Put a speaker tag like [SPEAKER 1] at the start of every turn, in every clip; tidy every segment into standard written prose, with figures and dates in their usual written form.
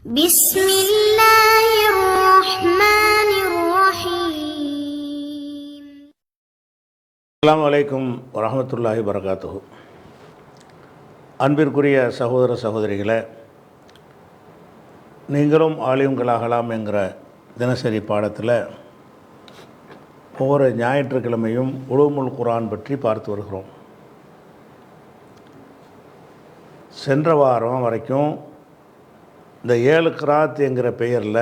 [SPEAKER 1] بسم الله الرحمن الرحيم.
[SPEAKER 2] அஸ்ஸலாமு அலைக்கும் வரஹ்மத்துல்லாஹி வரகாத்துஹு. அன்பிற்குரிய சகோதர சகோதரிகளே, நீங்களும் ஆலிம்களாகலாம் என்கிற தினசரி பாடத்தில் ஒவ்வொரு ஞாயிற்றுக்கிழமையும் உலூமுல் குர்ஆன் பற்றி பார்த்து வருகிறோம். சென்ற வாரம் வரைக்கும் இந்த 7 கிராத் என்கிற பெயரில்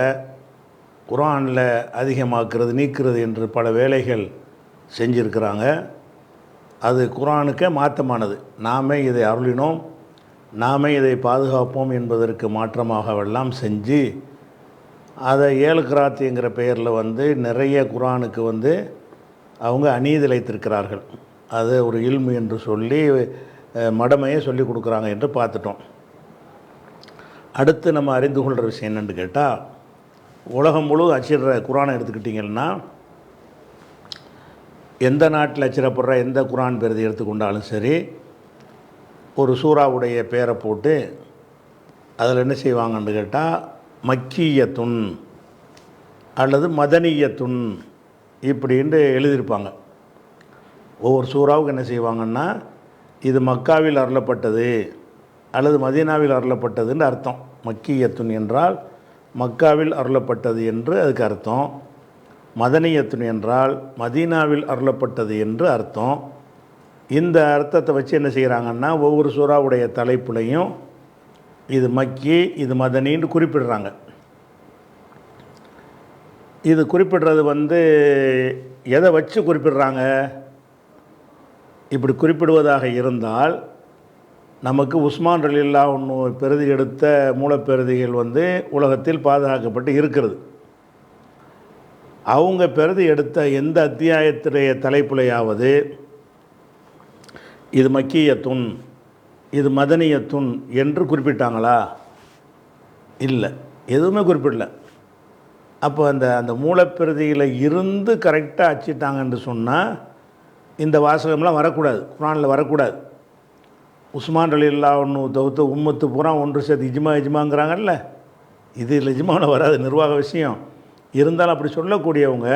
[SPEAKER 2] குர்ஆனில் அதிகமாக்குறது நீக்கிறது என்று பல வேலைகள் செஞ்சுருக்கிறாங்க. அது குர்ஆனுக்கே மாற்றமானது. நாமே இதை அருளினோம், நாமே இதை பாதுகாப்போம் என்பதற்கு மாற்றமாகவெல்லாம் செஞ்சு அதை 7 கிராத் என்கிற பெயரில் நிறைய குர்ஆனுக்கு அவங்க அநீதிழைத்திருக்கிறார்கள். அது ஒரு இல்மு என்று சொல்லி மடமையை சொல்லி கொடுக்குறாங்க என்று பார்த்துட்டோம். அடுத்து நம்ம அறிந்து கொள்கிற விஷயம் என்னென்னு கேட்டால், உலகம் முழுவதும் அச்சிடுற குர்ஆனை எடுத்துக்கிட்டிங்கன்னா, எந்த நாட்டில் அச்சிடப்படுற எந்த குர்ஆன் பிரதி எடுத்துக்கொண்டாலும் சரி, ஒரு சூறாவுடைய பேரை போட்டு அதில் என்ன செய்வாங்கன்னு கேட்டால், மக்கியத்துன் அல்லது மதனியத்துன் இப்படின்னு எழுதியிருப்பாங்க. ஒவ்வொரு சூறாவுக்கு என்ன செய்வாங்கன்னா, இது மக்காவில் அருளப்பட்டது அல்லது மதீனாவில் அருளப்பட்டதுன்னு அர்த்தம். மக்கியத்துன் என்றால் மக்காவில் அருளப்பட்டது என்று அதுக்கு அர்த்தம். மதனியத்துன் என்றால் மதீனாவில் அருளப்பட்டது என்று அர்த்தம். இந்த அர்த்தத்தை வச்சு என்ன செய்கிறாங்கன்னா, ஒவ்வொரு சூறாவுடைய தலைப்புலையும் இது மக்கி இது மதனின்னு குறிப்பிடுறாங்க. இது குறிப்பிடுறது எதை வச்சு குறிப்பிடுறாங்க? இப்படி குறிப்பிடுவதாக இருந்தால், நமக்கு உஸ்மான் ரலியல்லாஹு அன்ஹு பிரதி எடுத்த மூலப்பிரதிகள் உலகத்தில் பாதுகாக்கப்பட்டு இருக்கிறது. அவங்க பிரதி எடுத்த எந்த அத்தியாயத்துடைய தலைப்புலையாவது இது மக்கியத்துன் இது மதனியத்துன் என்று குறிப்பிட்டாங்களா? இல்லை, எதுவுமே குறிப்பிடல. அப்போ அந்த மூலப்பிரதியில் இருந்து கரெக்டாக அச்சிட்டாங்கன்னு சொன்னால் இந்த வாசகம்லாம் வரக்கூடாது, குர்ஆனில் வரக்கூடாது. உஸ்மான் ரலியல்லாஹு அன்ஹு தவிர்த்து உம்மத்து பூரா ஒன்று சேர்த்து இஜ்மாங்கிறாங்கல்ல, இது இஜ்மாவில் வராது, நிர்வாக விஷயம். இருந்தாலும் அப்படி சொல்லக்கூடியவங்க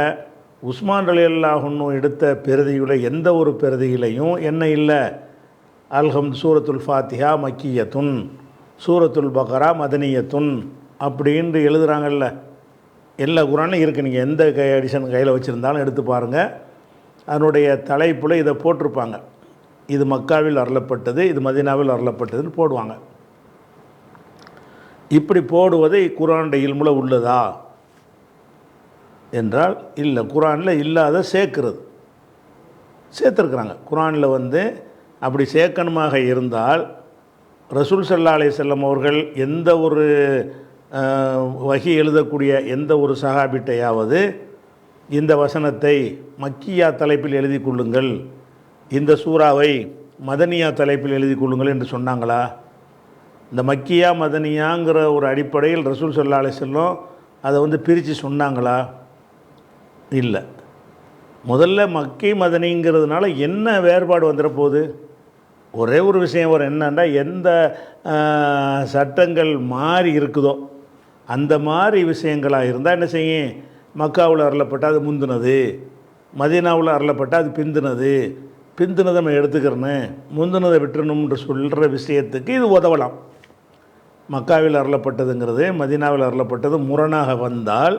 [SPEAKER 2] உஸ்மான் ரலியல்லாஹு அன்ஹு எடுத்த பிரதியுள்ள எந்த ஒரு பிரதியிலையும் என்ன இல்லை, சூரத்துல் ஃபாத்திஹா மக்கியத்துன், சூரத்துல் பக்ரா மதனியத்துன் அப்படின்னு எழுதுகிறாங்கல்ல. எல்லா குர்ஆன்லையும் இருக்குது. நீங்கள் எந்த எடிஷன் கையில் வச்சுருந்தாலும் எடுத்து பாருங்கள், அதனுடைய தலைப்பில் இதை போட்டிருப்பாங்க. இது மக்காவில் அருளப்பட்டது, இது மதீனாவில் அருளப்பட்டதுன்னு போடுவாங்க. இப்படி போடுவது குர்ஆனுடைய இல்முல உள்ளதா என்றால் இல்லை. குர்ஆனில் இல்லாத சேர்த்துருக்குறாங்க. குர்ஆனில் அப்படி சேர்க்கணுமாக இருந்தால் ரசூல் ஸல்லல்லாஹு அலைஹி வஸல்லம் அவர்கள் எந்த ஒரு வஹி எழுதக்கூடிய எந்த ஒரு சஹாபிட்டையாவது இந்த வசனத்தை மக்கியா தலைப்பில் எழுதி கொள்ளுங்கள், இந்த சூறாவை மதனியா தலைப்பில் எழுதி கொள்ளுங்கள் என்று சொன்னாங்களா? இந்த மக்கியா மதனியாங்கிற ஒரு அடிப்படையில் ரசூல் ஸல்லல்லாஹு அலைஹி வஸல்லம் அதை பிரித்து சொன்னாங்களா? இல்லை. முதல்ல மக்கி மதனிங்கிறதுனால என்ன வேறுபாடு வந்துட போகுது? ஒரே ஒரு விஷயம் வரும். என்னன்னா, எந்த சட்டங்கள் மாறி இருக்குதோ அந்த மாதிரி விஷயங்களாக இருந்தால் என்ன செய்யும், மக்காவில் அருளப்பட்டால் அது முந்தினது, மதீனாவில் அருளப்பட்டால் அது பிந்தினதை நம்ம எடுத்துக்கிறேன்னு முந்தினதை விட்டுறணும்னு சொல்கிற விஷயத்துக்கு இது உதவலாம். மக்காவில் அருளப்பட்டதுங்கிறது மதீனாவில் அருளப்பட்டது முரணாக வந்தால்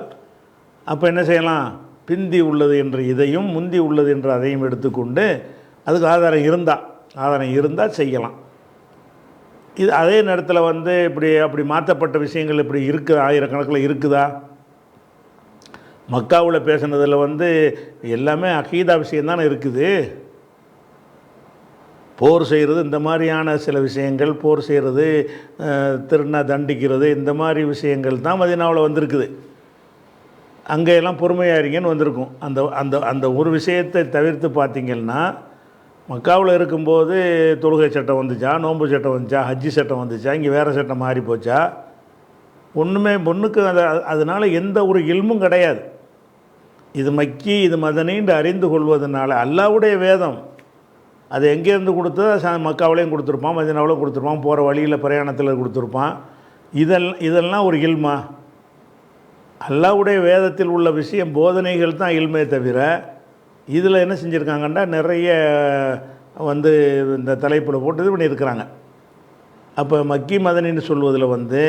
[SPEAKER 2] அப்போ என்ன செய்யலாம், பிந்தி உள்ளது என்ற இதையும் முந்தி உள்ளது என்ற அதையும் எடுத்துக்கொண்டு அதுக்கு ஆதாரம் இருந்தால் செய்யலாம். இது அதே நேரத்தில் இப்படி அப்படி மாற்றப்பட்ட விஷயங்கள் இப்படி இருக்குது, ஆயிரக்கணக்கில் இருக்குதா? மக்காவில் பேசுனதில் எல்லாமே அகீதா விஷயம்தானே இருக்குது. போர் செய்கிறது, இந்த மாதிரியான சில விஷயங்கள், போர் செய்கிறது, திருநா தண்டிக்கிறது, இந்த மாதிரி விஷயங்கள் தான் மதீனாவில் வந்திருக்குது. அங்கெல்லாம் பொறுமையாக இருங்கன்னு வந்திருக்கும். அந்த அந்த அந்த ஒரு விஷயத்தை தவிர்த்து பார்த்திங்கன்னா, மக்காவில் இருக்கும்போது தொழுகை சட்டம் வந்துச்சா, நோன்பு சட்டம் வந்துச்சா, ஹஜ்ஜி சட்டம் வந்துச்சா, இங்கே வேறு சட்டம் மாறி போச்சா? ஒன்றுக்கு அதனால் எந்த ஒரு இல்மும் கிடையாது. இது மக்கி இது மதனின்னு அறிந்து கொள்வதனால அல்லாஹ்வுடைய வேதம் அது எங்கேருந்து கொடுத்தது, மக்காவிலையும் கொடுத்துருப்பான், மதீனாவிலையும் கொடுத்துருப்பான், போகிற வழியில் பிரயாணத்தில் கொடுத்துருப்பான், இதெல்லாம் ஒரு இல்மா? அல்லாஹ்வுடைய வேதத்தில் உள்ள விஷயம் போதனைகள் தான் இல்மே தவிர, இதில் என்ன செஞ்சுருக்காங்கன்னா நிறைய வந்து இந்த தலைப்பில் போட்டு இது பண்ணியிருக்கிறாங்க. அப்போ மக்கி மதனின்னு சொல்வதில்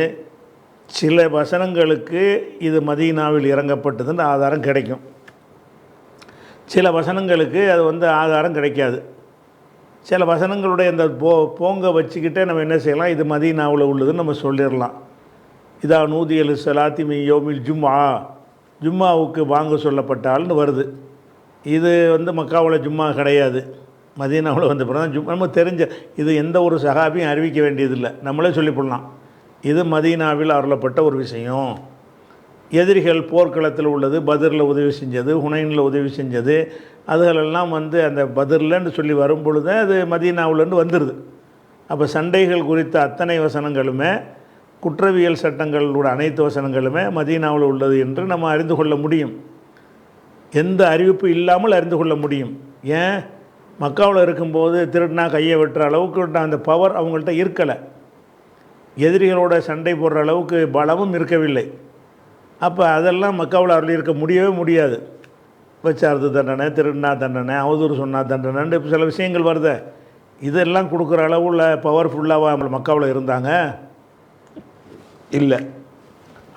[SPEAKER 2] சில வசனங்களுக்கு இது மதீனாவில் இறங்கப்பட்டதுன்னு ஆதாரம் கிடைக்கும். சில வசனங்களுக்கு அது ஆதாரம் கிடைக்காது. சில வசனங்களுடைய இந்த போங்க வச்சுக்கிட்டே நம்ம என்ன செய்யலாம், இது மதீனாவில் உள்ளதுன்னு நம்ம சொல்லிடலாம். இதா நூதியல் சலாத்தி மீ யோமில் ஜும்மாவுக்கு வாங்க சொல்லப்பட்டால்னு வருது. இது மக்காவில் ஜும்மா கிடையாது, மதீனாவில் பிறகு தான் நம்ம தெரிஞ்ச இது எந்த ஒரு சஹாபியும் அறிவிக்க வேண்டியதில்லை, நம்மளே சொல்லிவிடலாம். இது மதீனாவில் அருளப்பட்ட ஒரு விஷயம். எதிரிகள் போர்க்களத்தில் உள்ளது, பத்ரில் உதவி செஞ்சது, ஹுனைனில் உதவி செஞ்சது, அதுகளெல்லாம் அந்த பத்ரில்ன்னு சொல்லி வரும் பொழுது அது மதீனாவிலேருந்து வந்துடுது. அப்போ சண்டைகள் குறித்த அத்தனை வசனங்களுமே, குற்றவியல் சட்டங்களோட அனைத்து வசனங்களுமே மதீனாவில் உள்ளது என்று நம்ம அறிந்து கொள்ள முடியும். எந்த அறிவிப்பு இல்லாமல் அறிந்து கொள்ள முடியும். ஏன், மக்காவில் இருக்கும்போது திருடினா கையை வெட்டுற அளவுக்கு அந்த பவர் அவங்கள்ட்ட இருக்கலை, எதிரிகளோட சண்டை போடுற அளவுக்கு பலமும் இருக்கவில்லை. அப்போ அதெல்லாம் மக்காவில் அருள் இருக்க முடியவே முடியாது. வச்சார்து தண்டனை, திருடினா தண்டனை, அவதூறு சொன்னால் தண்டனைன்னு இப்போ சில விஷயங்கள் வருது. இதெல்லாம் கொடுக்குற அளவுள்ள பவர்ஃபுல்லாக மக்காவில் இருந்தாங்க இல்லை.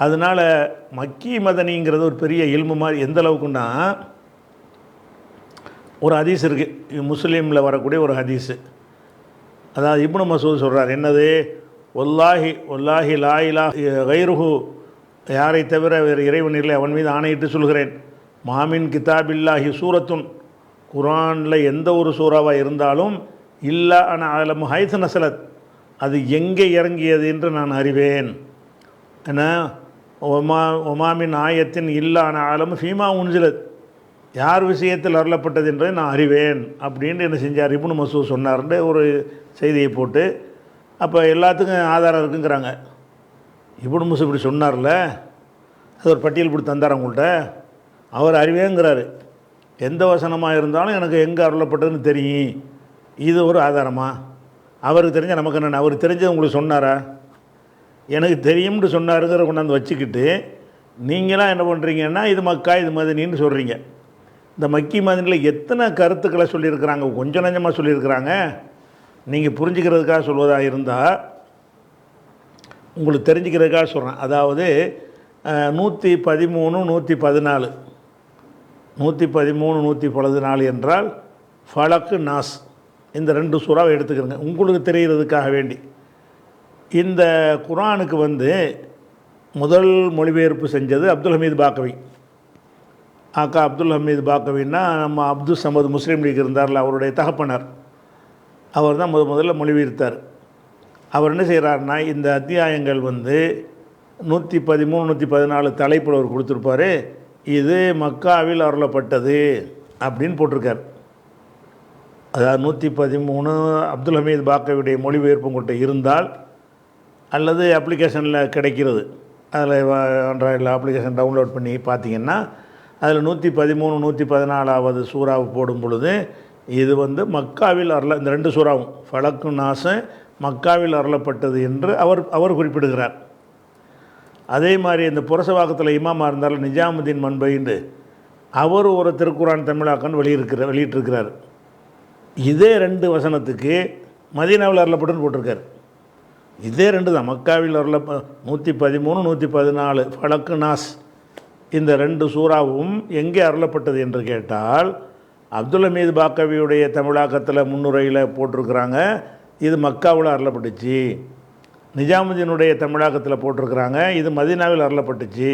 [SPEAKER 2] அதனால் மக்கி மதனிங்கிறது ஒரு பெரிய இல்மு மாதிரி. எந்த அளவுக்குன்னா, ஒரு ஹதீஸ் இருக்குது, முஸ்லீமில் வரக்கூடிய ஒரு ஹதீஸு. அதாவது இப்னு மசூத் சொல்கிறார், என்னது, ஒல்லாஹி ஒல்லாஹி லா இலாஹ கைருஹு, யாரை தவிர வேறு இறைவன் இல்லை, அவன் மீது ஆணையிட்டு சொல்கிறேன், மாமின் கிதாபில்லாஹி சூரத்துன், குரானில் எந்த ஒரு சூறாவாக இருந்தாலும் இல்லா அன அலம் ஹைத் நசலத், அது எங்கே இறங்கியது என்று நான் அறிவேன். ஏன்னா ஒமாமின் ஆயத்தின் இல்லா அன அலம் ஃபீமா உன்சிலத், யார் விஷயத்தில் அருளப்பட்டது என்பதை நான் அறிவேன் அப்படின்னு என்ன செஞ்சார், இப்னு மசூத் சொன்னார்ன்னு ஒரு செய்தியை போட்டு, அப்போ எல்லாத்துக்கும் ஆதாரம் இருக்குங்கிறாங்க. இப்னு மசூத் இப்படி சொன்னார்ல, அது ஒரு பட்டியல் கொடுத்து தந்தார் அவங்கள்ட்ட. அவர் அறிவேங்கிறாரு, எந்த வசனமாக இருந்தாலும் எனக்கு எங்கே அருளப்பட்டதுன்னு தெரியும். இது ஒரு ஆதாரமா? அவருக்கு தெரிஞ்ச நமக்கு என்ன, அவருக்கு தெரிஞ்சது உங்களுக்கு சொன்னாரா? எனக்கு தெரியும்னு சொன்னாருங்கிற கொண்டாந்து வச்சுக்கிட்டு நீங்களாம் என்ன பண்ணுறீங்கன்னா, இது மக்கா இது மதனின்னு சொல்கிறீங்க. இந்த மக்கி மதனில் எத்தனை கருத்துக்களை சொல்லியிருக்கிறாங்க, கொஞ்சம் நஞ்சமாக சொல்லியிருக்கிறாங்க. நீங்கள் புரிஞ்சுக்கிறதுக்காக சொல்வதாக இருந்தால் உங்களுக்கு தெரிஞ்சுக்கிறதுக்காக சொல்கிறேன். அதாவது 113 114 113 114 என்றால் ஃபலக்கு நாஸ், இந்த 2 சூறாவை எடுத்துக்கிறேங்க உங்களுக்கு தெரிகிறதுக்காக வேண்டி. இந்த குரானுக்கு முதல் மொழிபெயர்ப்பு செஞ்சது அப்துல் ஹமீத் பாக்கவி. அப்துல் ஹமீத் பாக்கவின்னா நம்ம அப்துல் சமத் முஸ்லீம் லீக் இருந்தார்ல, அவருடைய தகப்பனர், அவர் தான் முதல்ல மொழிபெயர்த்தார். அவர் என்ன செய்கிறாருன்னா, இந்த அத்தியாயங்கள் 113 114 தலைப்பில் அவர் கொடுத்துருப்பார். இது மக்காவில் அருளப்பட்டது அப்படின்னு போட்டிருக்கார். அதாவது 113 அப்துல் ஹமீத் பாக்கவியுடைய மொழிபெயர்ப்பு உங்கள்கிட்ட இருந்தால், அல்லது அப்ளிகேஷனில் கிடைக்கிறது, அதில் ஆண்ட்ராய்டில் அப்ளிகேஷன் டவுன்லோட் பண்ணி பார்த்தீங்கன்னா அதில் 113 114வது சூறாவை போடும் பொழுது இது மக்காவில் இந்த 2 சூறாவும் ஃபலக்கு நாஸும் மக்காவில் அருளப்பட்டது என்று அவர் குறிப்பிடுகிறார். அதே மாதிரி இந்த புரசவாக்கத்தில் இமாமா இருந்தாலும் நிஜாமுதீன் மன்பைன்னு அவர் ஒரு திருக்குரான் தமிழாக்கன்னு வெளியிட்டிருக்கிறார். இதே 2 வசனத்துக்கு மதீனாவில் அருளப்பட்டுன்னு போட்டிருக்கார். இதே 2 தான், மக்காவில் அருள 113 114 ஃபலக்கு நாஸ், இந்த 2 சூறாவும் எங்கே அருளப்பட்டது என்று கேட்டால், அப்துல் ஹமீத் பாக்கவியுடைய தமிழாக்கத்தில் முன்னுரையில் போட்டிருக்கிறாங்க இது மக்காவில் அருளப்பட்டுச்சு. நிஜாமுதீனுடைய தமிழாக்கத்தில் போட்டிருக்கிறாங்க இது மதீனாவில் அருளப்பட்டுச்சு.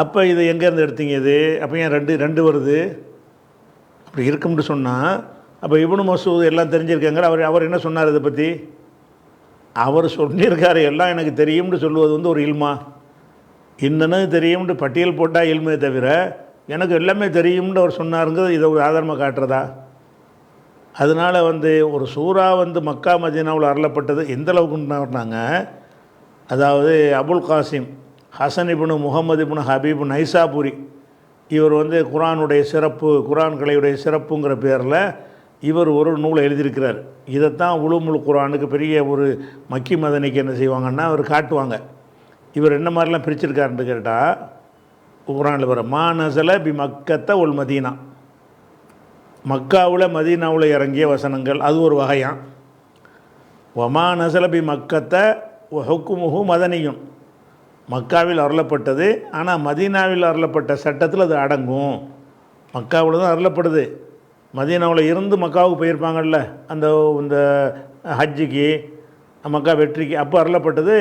[SPEAKER 2] அப்போ இது எங்கேருந்து எடுத்தீங்க? இது அப்போ ஏன் ரெண்டு வருது? அப்படி இருக்கும்னு சொன்னால் அப்போ இப்னு மசூத் எல்லாம் தெரிஞ்சிருக்காங்க. அவர் என்ன சொன்னார் இதை பற்றி? அவர் சொல்லியிருக்காரு எல்லாம் எனக்கு தெரியும்னு சொல்லுவது ஒரு இல்மா? இன்னன்னு தெரியும்னு பட்டியல் போட்டால் இல்மே தவிர எனக்கு எல்லாமே தெரியும்னு அவர் சொன்னாருங்கிறது இதை ஒரு ஆதாரமாக காட்டுறதா? அதனால் ஒரு சூறா மக்கா மதீனாவில் அருளப்பட்டது எந்த அளவுக்குன்னாங்க, அதாவது அபுல் காசிம் ஹசன் இப்னு முகமது இப்னு ஹபீப் நைசாபுரி, இவர் குரானுடைய சிறப்பு, குரான் கலையுடைய சிறப்புங்கிற பேரில் இவர் ஒரு நூலை எழுதியிருக்கிறார். இதைத்தான் உலூமுல் குர்ஆனுக்கு பெரிய ஒரு மக்கி மதனிக்கு என்ன செய்வாங்கன்னா அவர் காட்டுவாங்க. இவர் என்ன மாதிரிலாம் பிரிச்சிருக்காருன்னு கேட்டால், குர்ஆனில் வர மா நஸல பி மக்கத்த உல் மதீனா, மக்காவில் மதீனாவில் இறங்கிய வசனங்கள் அது ஒரு வகையான். ஒமா நஸல பி மக்கத்த ஹுக்குமுஹு மதனியும், மக்காவில் அருளப்பட்டது ஆனால் மதீனாவில் அருளப்பட்ட சட்டத்தில் அது அடங்கும். மக்காவில் தான் அருளப்படுது, மதீனாவில் இருந்து மக்காவுக்கு போயிருப்பாங்கள்ல அந்த இந்த ஹஜ்ஜுக்கு மக்கா வெற்றிக்கு, அப்போ அருளப்பட்டது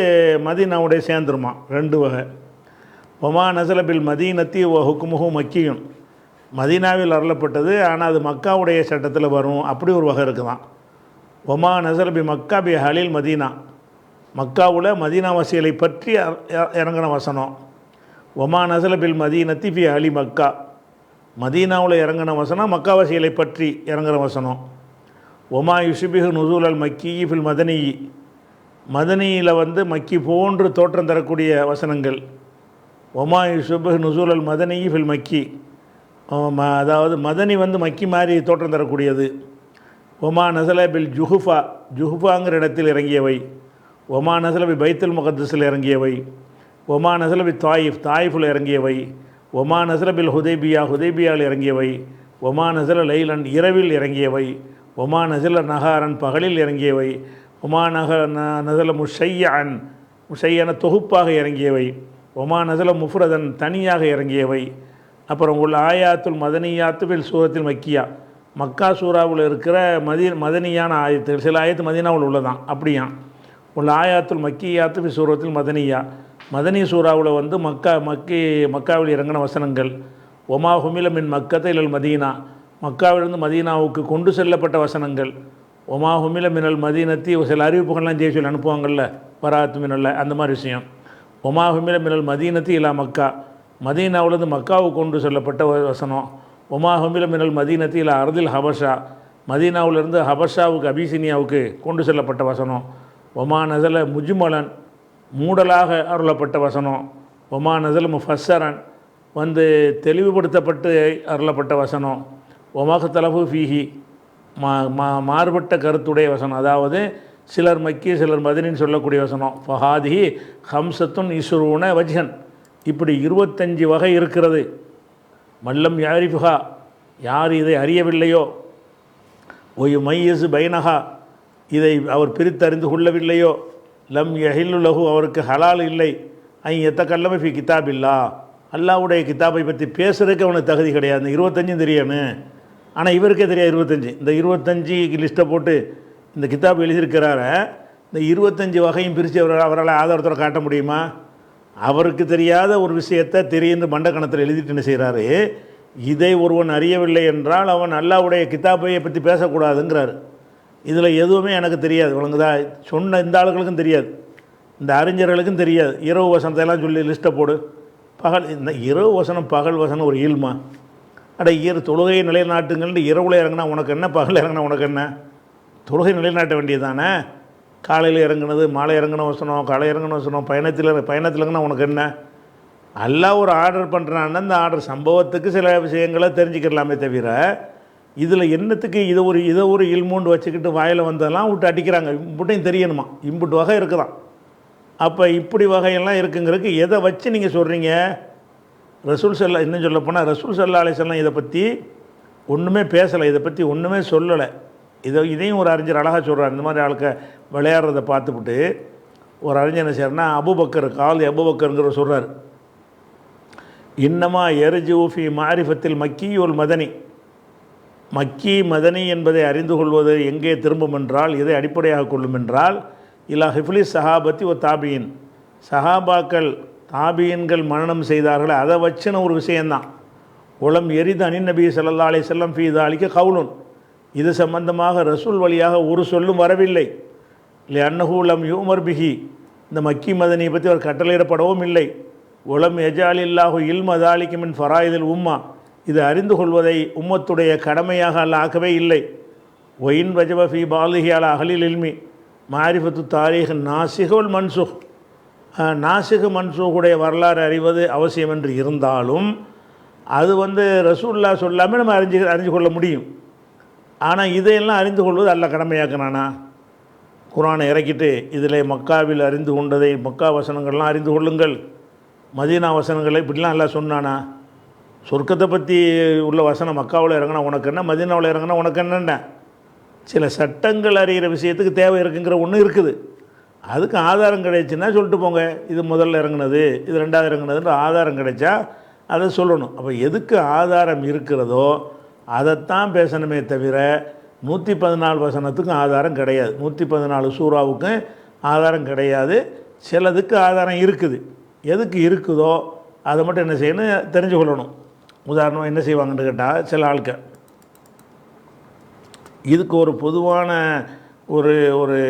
[SPEAKER 2] மதீனாவுடைய சேர்ந்துருமா. ரெண்டு வகை. ஒமா நஸலபில் மதீனத்தி ஓ ஹுக்குமுஹு மக்கியும், மதீனாவில் அருளப்பட்டது ஆனால் அது மக்காவுடைய சட்டத்தில் வரும், அப்படி ஒரு வகை இருக்குதான். ஒமா நஸலபி மக்கா பி ஹலில் மதீனா, மக்காவில் மதீனாவாசிகளை பற்றி இறங்கின வசனம். ஒமா நஸலபில் மதீனத்தி பி அலி மக்கா, மதீனாவில் இறங்கின வசனம் மக்காவாசிகளை பற்றி இறங்குற வசனம். ஒமா யுஷிபிஹு நுசூல் அல் மக்கி ஃபில் மதனி, மதனியில் மக்கி போன்று தோற்றம் தரக்கூடிய வசனங்கள். ஒமா யுஷிபிஹு நுசூல் அல் மதனி ஃபில் மக்கி, அதாவது மதனி மக்கி மாதிரி தோற்றம் தரக்கூடியது. ஒமா நஸல பில் ஜுஹுஃபா, ஜுஹுஃபாங்கிற இடத்தில் இறங்கியவை. ஒமா நஸல பி பைத்துல் முகத்தஸில் இறங்கியவை. ஒமா நஸல பி தாயிஃப், தாயிஃபில் இறங்கியவை. ஒமா நஸல பில் ஹுதைபியா, ஹுதைபியாவில் இறங்கியவை. ஒமா நஸல லைலன், இரவில் இறங்கியவை. ஒமா நஸல நஹாரன், பகலில் இறங்கியவை. ஒமா நஸல முஷையன், முஷையன தொகுப்பாக இறங்கியவை. ஒமா நஸல முஃப்ரதன், தனியாக இறங்கியவை. அப்புறம் உள்ள ஆயாத்துல் மதனியாத்து பில் சூரத்தில் மக்கியா, மக்கா சூறாவில் இருக்கிற மதனியான ஆயத்துகள், சில ஆயத்து மதீனாவில் உள்ளதான் அப்படியான். உள்ள ஆயாத்துல் மக்கியாத்து பில் சூரத்தில் மதனியா, மதனி சூறாவில் மக்காவில் இறங்கின வசனங்கள். ஒமா ஹுமில மின் மக்கத்தை இல் மதீனா, மக்காவிலிருந்து மதீனாவுக்கு கொண்டு செல்லப்பட்ட வசனங்கள். ஒமா ஹுமில மினல் மதீனத்தி, சில அறிவிப்புகள்லாம் ஜெய் சொல்லி அனுப்புவாங்கள்ல, பராத்து மினல்ல, அந்த மாதிரி விஷயம். ஒமா ஹுமில மினல் மதீனத்தி இலா மக்கா, மதீனாவிலிருந்து மக்காவுக்கு கொண்டு செல்லப்பட்ட வசனம். ஒமா ஹுமில மினல் மதீனத்தி இலா அர்தில் ஹபஷா, மதீனாவிலிருந்து ஹபஷாவுக்கு அபிசினியாவுக்கு கொண்டு செல்லப்பட்ட வசனம். ஒமா நஸல முஜ்மலன், மூடலாக அருளப்பட்ட வசனம். ஒமா நஸல முஃபஸ்ஸரன், தெளிவுபடுத்தப்பட்டு அருளப்பட்ட வசனம். ஒமாஹ்தலஃபு ஃபீஹி, மாறுபட்ட கருத்துடைய வசனம், அதாவது சிலர் மக்கி சிலர் மதனின்னு சொல்லக்கூடிய வசனம். ஃபஹாதிஹி ஹம்சத்துன் இஸ்ரூன வஜ்ஹன், இப்படி 25 வகை இருக்கிறது. மல்லம் யாரிஃபுஹா, யார் இதை அறியவில்லையோ, ஒய் மையசு பைனஹா, இதை அவர் பிரித்தறிந்து கொள்ளவில்லையோ, லம் யஹில்லு லஹு, அவருக்கு ஹலால் இல்லை. ஐ எத்தக்கல்லம ஃபி கிதாபில்லா, அல்லாவுடைய கிதாபை பற்றி பேசுகிறதுக்கு அவனுக்கு தகுதி கிடையாது. இந்த 25 தெரியணும், ஆனால் இவருக்கே தெரியாது 25. இந்த 25 லிஸ்ட்டை போட்டு இந்த கிதாப் எழுதியிருக்கிறார, இந்த 25 வகையும் பிரித்து அவரால் ஆதாரத்தோடு காட்ட முடியுமா? அவருக்கு தெரியாத ஒரு விஷயத்தை தெரிந்து மண்டக்கணத்தில் எழுதிட்டு என்ன செய்கிறாரு, இதை ஒருவன் அறியவில்லை என்றால் அவன் அல்லாவுடைய கிதாபையை பற்றி பேசக்கூடாதுங்கிறார். இதில் எதுவுமே எனக்கு தெரியாது, வழங்குதா, சொன்ன இந்த ஆளுகளுக்கும் தெரியாது, இந்த அறிஞர்களுக்கும் தெரியாது. இரவு வசனத்தையெல்லாம் சொல்லி லிஸ்ட்டை போடு. பகல், இந்த இரவு வசனம் பகல் வசனம் ஒரு இல்மா? அட தொழுகையை நிலைநாட்டுங்கள்னு இரவில் இறங்கினா உனக்கு என்ன, பகல் இறங்கினா உனக்கு என்ன? தொழுகை நிலைநாட்ட வேண்டியது தானே. காலையில் இறங்குனது, மாலை இறங்கின வசனம், காலை இறங்கின வசனம், பயணத்தில் இறங்கினா உனக்கு என்ன? எல்லாம் ஒரு ஆர்டர் பண்ணுறான்னா அந்த ஆர்டர் சம்பவத்துக்கு சில விஷயங்களை தெரிஞ்சுக்கலாமே தவிர, இதில் என்னத்துக்கு இதை ஒரு இல்மூண்டு வச்சுக்கிட்டு வாயில் வந்ததெல்லாம் விட்டு அடிக்கிறாங்க. இம்புட்டையும் தெரியணுமா, இம்புட்டு வகை இருக்குதான். அப்போ இப்படி வகையெல்லாம் இருக்குங்கிறதுக்கு எதை வச்சு நீங்கள் சொல்கிறீங்க? ரசூல் சல்லா, இன்னும் சொல்ல போனால் ரசூல் சல்லா அலைஹிஸ்ஸலாம் இதை பற்றி ஒன்றுமே பேசலை, இதை பற்றி ஒன்றுமே சொல்லலை. இதையும் ஒரு அறிஞர் அழகாக சொல்கிறார். இந்த மாதிரி ஆளுக்க விளையாடுறதை பார்த்துவிட்டு ஒரு அறிஞர் என்ன செய்யறனா, அபூபக்கர் அபூபக்கருங்கிற சொல்கிறார், இன்னமா எர்ஜூஃபி மாரிஃபத்தில் மக்கி ஒல் மதனி, மக்கி மதனி என்பதை அறிந்து கொள்வது எங்கே திரும்பும் என்றால், இதை அடிப்படையாக கொள்ளும் என்றால், இலா ஹிஃப்லி சஹாபத்தி ஒரு தாபியின், சஹாபாக்கள் தாபியன்கள் மரணம் செய்தார்கள், அதை வச்சுன ஒரு விஷயந்தான். உலம் எரிது அனின் நபி ஸல்லல்லாஹு அலைஹி வஸல்லம் ஃபீ தாலிக கவுலுன், இது சம்பந்தமாக ரசூல் வழியாக ஒரு சொல்லும் வரவில்லை. இல்லை அன்னஹு லம் யூமர் பிஹி, இந்த மக்கி மதனியை பற்றி அவர் கட்டளையிடப்படவும் இல்லை. உலம் எஜாலில்லாஹு இல்ம தாலிக மின் ஃபராயிதில் உம்மா, இது அறிந்து கொள்வதை உம்மத்துடைய கடமையாக அல்ல ஆக்கவே இல்லை. ஒயின் வஜப ஃபி பாலிஹி அலா அஹ்லில் இல்மி மாரிஃபத்து தாரீஹ் நாசிகுல் மன்சுக், நாசிகு மன்சூகுடைய வரலாறு அறிவது அவசியம் என்று இருந்தாலும் அது ரசூலுல்லாஹ் சொல்லாமல் நம்ம அறிஞ்சு கொள்ள முடியும். ஆனால் இதையெல்லாம் அறிந்து கொள்வது அல்லாஹ் கடமையாக்குனானா? குர்ஆனை இறக்கிட்டு இதில் மக்காவில் அறிந்து கொண்டதை மக்கா வசனங்கள்லாம் அறிந்து கொள்ளுங்கள், மதீனா வசனங்களை இப்படிலாம் எல்லாம் சொன்னானா? சொர்க்கத்தை பற்றி உள்ள வசனம் மக்காவில் இறங்கினா உனக்கு என்ன, மதீனாவில் இறங்கினா உனக்கு என்னென்ன? சில சட்டங்கள் அறிகிற விஷயத்துக்கு தேவை இருக்குங்கிற ஒன்று இருக்குது. அதுக்கு ஆதாரம் கிடைச்சுன்னா சொல்லிட்டு போங்க, இது முதல்ல இறங்குனது, இது ரெண்டாவது இறங்குனதுன்ற ஆதாரம் கிடைச்சா அதை சொல்லணும். அப்போ எதுக்கு ஆதாரம் இருக்கிறதோ அதைத்தான் பேசணுமே தவிர 114 வசனத்துக்கும் ஆதாரம் கிடையாது, 114 சூறாவுக்கும் ஆதாரம் கிடையாது. சிலதுக்கு ஆதாரம் இருக்குது, எதுக்கு இருக்குதோ அதை மட்டும் என்ன செய்யணும் தெரிஞ்சு கொள்ளணும். உதாரணம் என்ன செய்வாங்கன்னு கேட்டால், சில ஆட்கள் இதுக்கு ஒரு பொதுவான ஒரு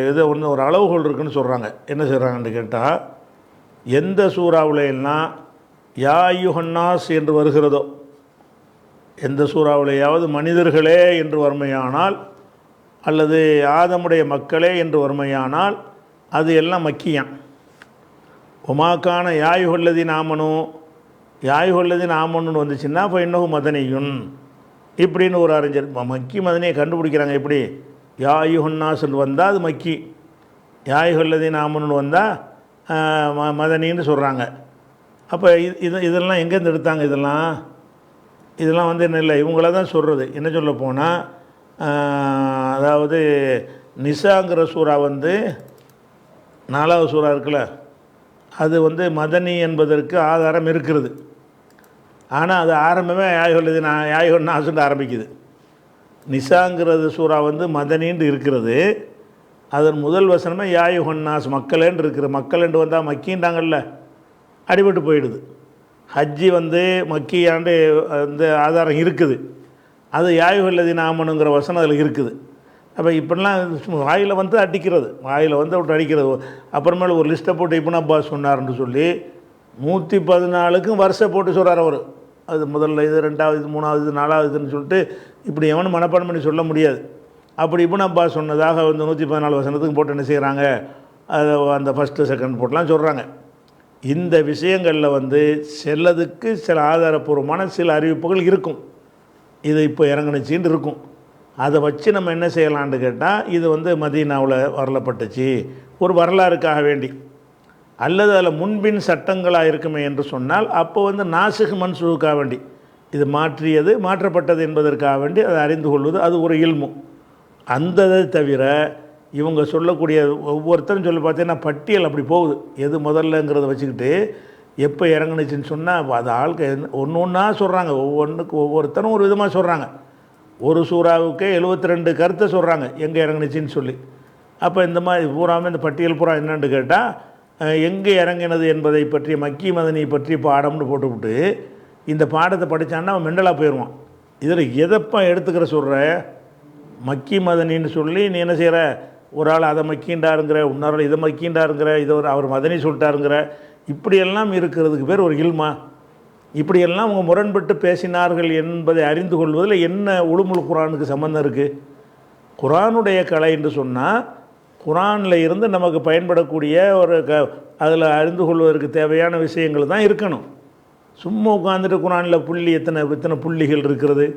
[SPEAKER 2] இதை ஒன்று ஒரு அளவுகோல் இருக்குதுன்னு சொல்கிறாங்க. என்ன செய்கிறாங்கன்னு கேட்டால், எந்த சூறாவில் எல்லாம் யா அய்யுஹன்னாஸ் என்று வருகிறதோ, எந்த சூறாவிலேயாவது மனிதர்களே என்று வறுமையானால் அல்லது ஆதமுடைய மக்களே என்று வறுமையானால் அது எல்லாம் மக்கியான். ஒமாக்கான யாயுகொல்லதின் ஆமனும் யாயுகொல்லதின் ஆமனுன்னு வந்துச்சுன்னா இப்போ இன்னும் மதனியுன் இப்படின்னு ஒரு அறிஞர் மக்கி மதனியை கண்டுபிடிக்கிறாங்க. எப்படி யாயுஹன்னாஸ்ன்னு வந்தால் அது மக்கி, யாயுகொல்லதின் ஆமனுன்னு வந்தால் மதனின்னு சொல்கிறாங்க. அப்போ இதெல்லாம் எங்கேருந்து எடுத்தாங்க? இதெல்லாம் வந்து என்ன இல்லை, இவங்கள தான் சொல்கிறது. என்ன சொல்ல போனால், அதாவது நிசாங்கிற சூறா வந்து 4வது சூறா இருக்குல்ல, அது வந்து மதனி என்பதற்கு ஆதாரம் இருக்கிறது. ஆனால் அது ஆரம்பமே யாயுஹன்னாஸ்ன்னு ஆரம்பிக்குது. நிசாங்கிறது சூறா வந்து மதனின்னு இருக்கிறது, அதன் முதல் வசனமே யாயுஹன்னாஸ் மக்களேன்னு இருக்குது. மக்களேண்டு வந்தால் மக்கின்றாங்கல்ல, அடிபட்டு போயிடுது. ஹஜ்ஜி வந்து மக்கியாண்டு அந்த ஆதாரம் இருக்குது, அது யாயுகல்லதின் ஆமனுங்கிற வசனம் அதில் இருக்குது. அப்போ இப்படிலாம் வாயில் வந்து அடிக்கிறது, வாயில் வந்து விட்டு அடிக்கிறது. அப்புறமேல ஒரு லிஸ்ட்டை போட்டு இப்னு அப்பாஸ் சொன்னார்ன்னு சொல்லி 114க்கும் வருஷம் போட்டு சொல்கிறார் அவர். அது முதல்ல இது, ரெண்டாவது இது, மூணாவது இது, நாலாவதுன்னு சொல்லிட்டு இப்படி எவனும் மனப்பாடம் பண்ணி சொல்ல முடியாது. அப்படி இப்னு அப்பாஸ் சொன்னதாக வந்து 114 வசனத்துக்கு போட்டு என்ன செய்கிறாங்க, அதை அந்த ஃபஸ்ட்டு செகண்ட் போட்டுலாம் சொல்கிறாங்க. இந்த விஷயங்களில் வந்து சிலதுக்கு சில ஆதாரபூர்வமான சில அறிவிப்புகள் இருக்கும், இது இப்போ இறங்குனுச்சின்னு இருக்கும். அதை வச்சு நம்ம என்ன செய்யலான்னு கேட்டால், இது வந்து மதீனாவில் வரலப்பட்டுச்சு ஒரு வரலாறுக்காக வேண்டி, அல்லது அதில் முன்பின் சட்டங்களாக இருக்குமே என்று சொன்னால் அப்போ வந்து நாசிக் மன்சூக்காக வேண்டி, இது மாற்றியது மாற்றப்பட்டது என்பதற்காக வேண்டி அதை அறிந்து கொள்வது அது ஒரு இல்மு. அந்த இதை தவிர இவங்க சொல்லக்கூடிய ஒவ்வொருத்தரும் சொல்லி பார்த்தீங்கன்னா பட்டியல் அப்படி போகுது, எது முதல்லங்கிறத வச்சுக்கிட்டு எப்போ இறங்குனுச்சின்னு சொன்னால் அது ஆட்கள் ஒன்று ஒன்றா சொல்கிறாங்க, ஒவ்வொருத்தரும் ஒரு விதமாக சொல்கிறாங்க. ஒரு சூறாவுக்கே 72 கருத்தை சொல்கிறாங்க எங்கே இறங்குனுச்சின்னு சொல்லி. அப்போ இந்த மாதிரி பூராமே இந்த பட்டியல் பூரா என்னென்னு கேட்டால், எங்கே இறங்கினது என்பதை பற்றி மக்கி மதனி பற்றி பாடம்னு போட்டுவிட்டு இந்த பாடத்தை படித்தான்னா அவன் மெண்டலாக போயிடுவான். இதில் எதைப்பா எடுத்துக்கிற சொல்கிற, மக்கி மதனின்னு சொல்லி நீ என்ன செய்கிற, ஒரு ஆள் அதை மக்கின்றாருங்கிற, இன்னொரு இதை மக்கின்றாருங்கிற, இதை ஒரு அவர் மதனி சொல்லிட்டாருங்கிற, இப்படியெல்லாம் இருக்கிறதுக்கு பேர் ஒரு இல்மா. இப்படியெல்லாம் அவங்க முரண்பட்டு பேசினார்கள் என்பதை அறிந்து கொள்வதில் என்ன உளுமுல் குரானுக்கு சம்பந்தம் இருக்குது? குரானுடைய கலை என்று சொன்னால் குரானில் இருந்து நமக்கு பயன்படக்கூடிய ஒரு அதில் அறிந்து கொள்வதற்கு தேவையான விஷயங்கள் தான் இருக்கணும். சும்மா உட்காந்துட்டு குரானில் புள்ளி எத்தனை புள்ளிகள் இருக்கிறது,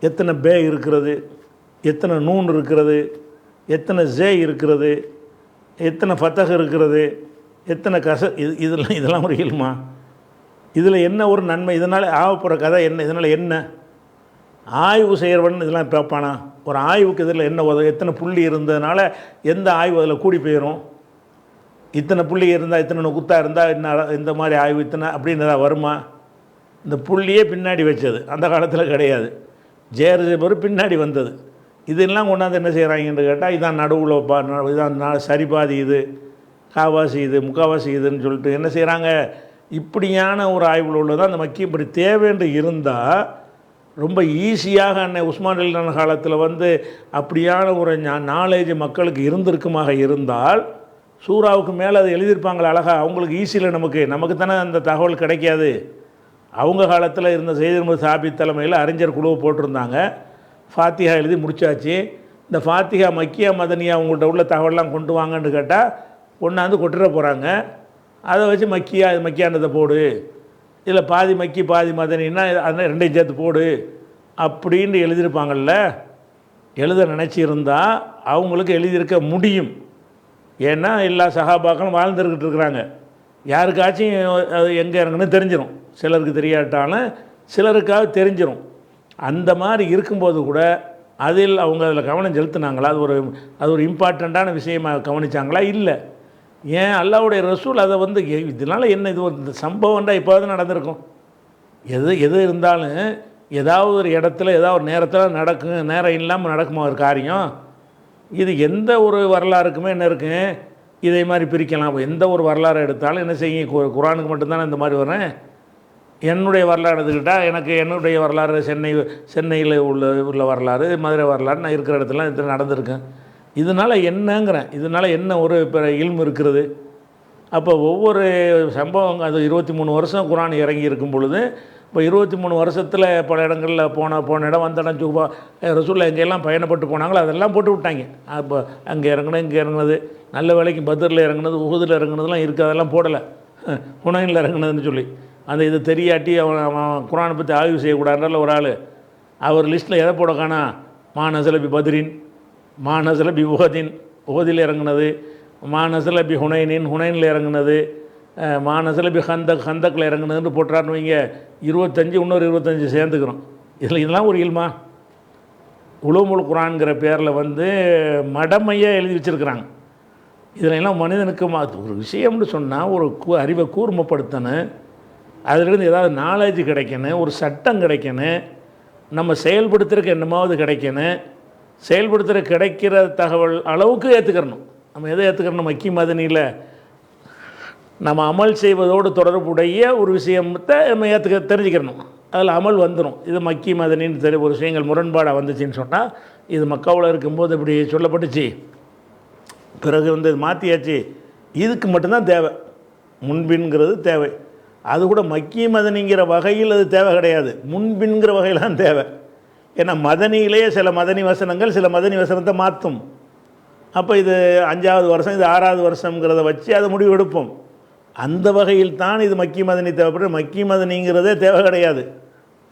[SPEAKER 2] எத்தனை பே இருக்கிறது, எத்தனை நூன் இருக்கிறது, எத்தனை ஜே இருக்கிறது, எத்தனை ஃபத்தஹ் இருக்கிறது, எத்தனை இதெல்லாம் ஒரு இல்மா? இதில் என்ன ஒரு நன்மை, இதனால் ஆகப்போகிற கதை என்ன, இதனால் என்ன ஆய்வு செய்கிறவன் இதெல்லாம் பார்ப்பானா? ஒரு ஆய்வுக்கு இதில் என்ன எத்தனை புள்ளி இருந்ததுனால எந்த ஆய்வு அதில் கூடி போயிடும்? இத்தனை புள்ளி இருந்தால், இத்தனை குத்தா இருந்தால் என்ன, இந்த மாதிரி ஆய்வு இத்தனை அப்படின்னு ஏதாவது வருமா? இந்த புள்ளியே பின்னாடி வச்சது, அந்த காலத்தில் கிடையாது. ஜேர் பின்னாடி வந்தது. இதெல்லாம் கொண்டாந்து என்ன செய்கிறாங்கன்னு கேட்டால், இதான் நடுவில் இதான் சரிபாதி, இது காவாசி, இது முக்காவாசி இதுன்னு சொல்லிட்டு என்ன செய்கிறாங்க. இப்படியான ஒரு ஆய்வில் உள்ளதான் அந்த மக்கி. இப்படி தேவைன்னு இருந்தால் ரொம்ப ஈஸியாக அன்னை உஸ்மான் அலிலான காலத்தில் வந்து அப்படியான ஒரு நாலேஜ் மக்களுக்கு இருந்திருக்குமாக இருந்தால் சூறாவுக்கு மேலே அதை எழுதியிருப்பாங்களே அழகாக. அவங்களுக்கு ஈஸியில் நமக்கு தானே அந்த தகவல் கிடைக்காது. அவங்க காலத்தில் இருந்த செய்தி சாபித் தலைமையில் அறிஞர் குழுவை போட்டிருந்தாங்க. ஃபாத்திஹா எழுதி முடித்தாச்சு. இந்த ஃபாத்திஹா மக்கியா மதனியா அவங்கள்ட்ட உள்ள தகவலாம் கொண்டு வாங்கன்னு கேட்டால் கொண்டாந்து கொட்டுற போகிறாங்க. அதை வச்சு மக்கியானதை போடு, இதில் பாதி மக்கி பாதி மதனின்னா அதனால் ரெண்டையும் சேர்த்து போடு அப்படின்னு எழுதியிருப்பாங்கள்ல. எழுத நினச்சிருந்தா அவங்களுக்கு எழுதியிருக்க முடியும். ஏன்னா எல்லா சகாபாக்களும் வாழ்ந்துருக்கிட்டு இருக்கிறாங்க. யாருக்காச்சும் அது எங்கே இறங்குன்னு தெரிஞ்சிடும். சிலருக்கு தெரியாட்டாலும் சிலருக்காக தெரிஞ்சிடும். அந்த மாதிரி இருக்கும்போது கூட அதில் அவங்க அதில் கவனம் செலுத்தினாங்களா? அது ஒரு இம்பார்ட்டண்ட்டான விஷயமாக கவனித்தாங்களா? இல்லை. ஏன் அல்லாஹ்வுடைய ரசூல் அதை வந்து இதனால் என்ன, இது ஒரு சம்பவம்டா இப்போது நடந்திருக்கும். எது இருந்தாலும் ஏதாவது ஒரு இடத்துல ஏதாவது ஒரு நேரத்தில் நடக்கும். நேரம் இல்லாமல் நடக்குமா ஒரு காரியம்? இது எந்த ஒரு வரலாறுக்குமே என்ன இருக்குங்க, இதே மாதிரி பிரிக்கலாம். எந்த ஒரு வரலாறு எடுத்தாலும் என்ன செய்யும், குரானுக்கு மட்டும்தானே இந்த மாதிரி வரேன். என்னுடைய வரலாறு எடுத்துக்கிட்டால் எனக்கு என்னுடைய வரலாறு சென்னையில் உள்ள வரலாறு, மதுரை வரலாறு, நான் இருக்கிற இடத்துல இது நடந்திருக்கேன். இதனால் என்னங்கிறேன், இதனால் என்ன ஒரு இப்போ இல்மு இருக்கிறது? அப்போ ஒவ்வொரு சம்பவம் அது 23 வருஷம் குரான் இறங்கி இருக்கும் பொழுது, இப்போ 23 வருஷத்தில் பல இடங்களில் போன இடம் வந்த இடம் சுபா ரசூலில் எங்கெல்லாம் பயணப்பட்டு போனாங்களோ அதெல்லாம் போட்டு விட்டாங்க. அப்போ அங்கே இறங்குனது, இங்கே இறங்குனது, நல்ல வேலைக்கு பத்ரில் இறங்குனது, உஹுதில் இறங்குனதுலாம் இருக்குது, அதெல்லாம் போடலை. ஹுனைனில் இறங்குனதுன்னு சொல்லி அந்த இது தெரியாட்டி அவன் குரானை பற்றி ஆய்வு செய்யக்கூடாதுன்ற ஒரு ஆள் அவர் லிஸ்ட்டில் எதை போட காணா, மா நசலபி பத்ரின், மா நசலபி உஹதின், உஹதில் இறங்குனது, மா நசலபி ஹுனைனில் இறங்குனது, மா நசலபி ஹந்தக்கில் இறங்குனதுன்னு போட்டுறாருன்னு வைங்க, 25 இன்னொரு 25 சேர்ந்துக்கிறோம். இதெல்லாம் ஒரு இல்மா? உலூமுல் குரான்கிற பேரில் வந்து மடமையாக எழுதி வச்சுருக்கிறாங்க. இதில் எல்லாம் மனிதனுக்கு ஒரு விஷயம்னு சொன்னால் ஒரு அறிவை கூர்மைப்படுத்தணும், அதிலிருந்து ஏதாவது நாலேஜ் கிடைக்கணும், ஒரு சட்டம் கிடைக்கணும், நம்ம செயல்படுத்துறதுக்கு என்னமாவது கிடைக்கணும். செயல்படுத்துகிற கிடைக்கிற தகவல் அளவுக்கு ஏற்றுக்கிறணும். நம்ம எதை ஏற்றுக்கிறணும்? மக்கி மதனியில் நம்ம அமல் செய்வதோடு தொடர்புடைய ஒரு விஷயத்தை நம்ம தெரிஞ்சுக்கிறணும். அதில் அமல் வந்துடும். இது மக்கி மதனின்னு ஒரு விஷயங்கள் முரண்பாடாக வந்துச்சுன்னு சொன்னால், இது மக்காவில் இருக்கும்போது இப்படி சொல்லப்பட்டுச்சு, பிறகு வந்து இது மாற்றியாச்சு, இதுக்கு மட்டும்தான் தேவை. முன்பின்கிறது தேவை. அது கூட மக்கி மதனிங்கிற வகையில் அது தேவை கிடையாது, முன்பின்கிற வகையில் தான் தேவை. ஏன்னா மதனியிலேயே சில மதனி வசனங்கள் சில மதனி வசனத்தை மாற்றும். அப்போ இது 5வது வருஷம், இது 6வது வருஷங்கிறத வச்சு அதை முடிவு எடுப்போம். அந்த வகையில் தான் இது மக்கி மதனி தேவைப்படும். மக்கி மதனிங்கிறதே தேவை கிடையாது.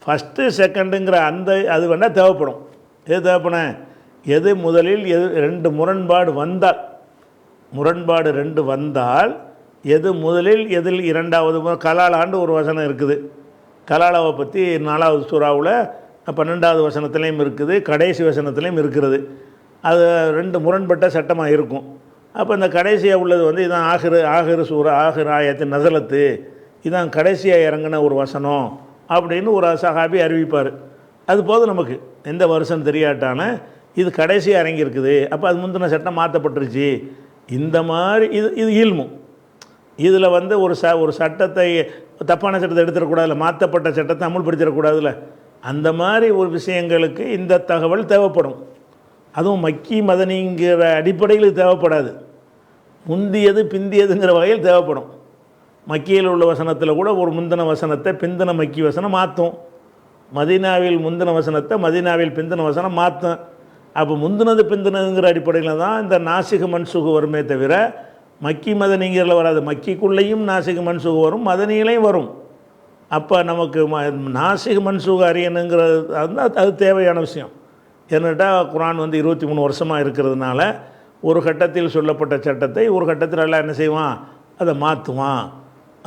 [SPEAKER 2] ஃபஸ்ட்டு செகண்டுங்கிற அது வேணால் தேவைப்படும். எது தேவைப்படும்? எது முதலில் எது 2 முரண்பாடு வந்தால் எது முதலில் எதில் 2வது கலாலாண்டு ஒரு வசனம் இருக்குது. கலாலாவை பற்றி 4வது சூறாவில் 12வது வசனத்துலேயும் இருக்குது, கடைசி வசனத்துலேயும் இருக்கிறது. அது 2 முரண்பட்ட சட்டமாக இருக்கும். அப்போ இந்த கடைசியாக உள்ளது வந்து இதான் ஆகிரு சூறா ஆகிர் ஆயத்தின் நசலத்து, இதான் கடைசியாக இறங்கின ஒரு வசனம் அப்படின்னு ஒரு சஹாபி அறிவிப்பார். அது போதும் நமக்கு. எந்த வருஷம் தெரியாட்டான இது கடைசியாக இறங்கியிருக்குது, அப்போ அது முந்தின சட்டம் மாற்றப்பட்டுருச்சு. இந்த மாதிரி இது இல்மு. இதில் வந்து ஒரு சட்டத்தை தப்பான சட்டத்தை எடுத்துடக்கூடாதுல்ல, மாற்றப்பட்ட சட்டத்தை அமுல்படுத்திடக்கூடாதுல்ல. அந்த மாதிரி ஒரு விஷயங்களுக்கு இந்த தகவல் தேவைப்படும். அதுவும் மக்கி மதனிங்கிற அடிப்படையில் தேவைப்படாது, முந்தியது பிந்தியதுங்கிற வகையில் தேவைப்படும். மக்கியில் உள்ள வசனத்தில் கூட ஒரு முந்தின வசனத்தை பிந்தின மக்கி வசனம் மாற்றும், மதீனாவில் முந்தின வசனத்தை மதீனாவில் பிந்தின வசனம் மாற்றும். அப்போ முந்தினது பிந்தினதுங்கிற அடிப்படையில் தான் இந்த நாசிக மன்சுகு வருமே தவிர மக்கி மதனிங்கிறதுல வராது. மக்கிக்குள்ளேயும் நாசிக மன்சுகு வரும், மதனியிலையும் வரும். அப்போ நமக்கு நாசிக மன்சுகு அறியணுங்கிறது அது தேவையான விஷயம். என்னட்டா குரான் வந்து 23 வருஷமாக இருக்கிறதுனால ஒரு கட்டத்தில் சொல்லப்பட்ட சட்டத்தை ஒரு கட்டத்தில் எல்லாம் என்ன செய்வான், அதை மாற்றுவான்,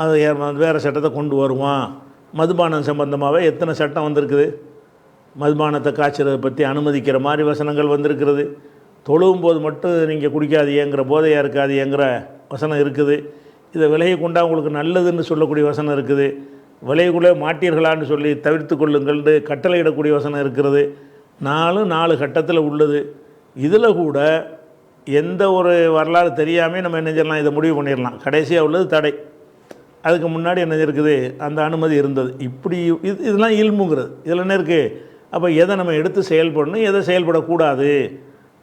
[SPEAKER 2] அதை வேறு சட்டத்தை கொண்டு வருவான். மதுபானம் சம்பந்தமாகவே எத்தனை சட்டம் வந்திருக்குது. மதுபானத்தை காய்ச்சறதை பற்றி அனுமதிக்கிற மாதிரி வசனங்கள் வந்திருக்கிறது. தொழுவும் போது மட்டும் நீங்கள் குடிக்காதீங்கிற, போதையாக இருக்காதீங்கிற வசனம் இருக்குது. இதை விலகி கொண்டா உங்களுக்கு நல்லதுன்னு சொல்லக்கூடிய வசனம் இருக்குது. விலைக்குள்ளே மாட்டீர்களான்னு சொல்லி தவிர்த்து கொள்ளுங்கள்னு கட்டளையிடக்கூடிய வசனம் இருக்கிறது. 4 கட்டத்தில் உள்ளது. இதில் கூட எந்த ஒரு வரலாறு தெரியாமல் நம்ம என்ன செய்யலாம், இதை முடிவு பண்ணிடலாம். கடைசியாக உள்ளது தடை, அதுக்கு முன்னாடி என்ன இருக்குது, அந்த அனுமதி இருந்தது. இப்படி இதெல்லாம் இல்முங்கிறது. இதில் என்ன இருக்குது? அப்போ எதை நம்ம எடுத்து செயல்படணும், எதை செயல்படக்கூடாது,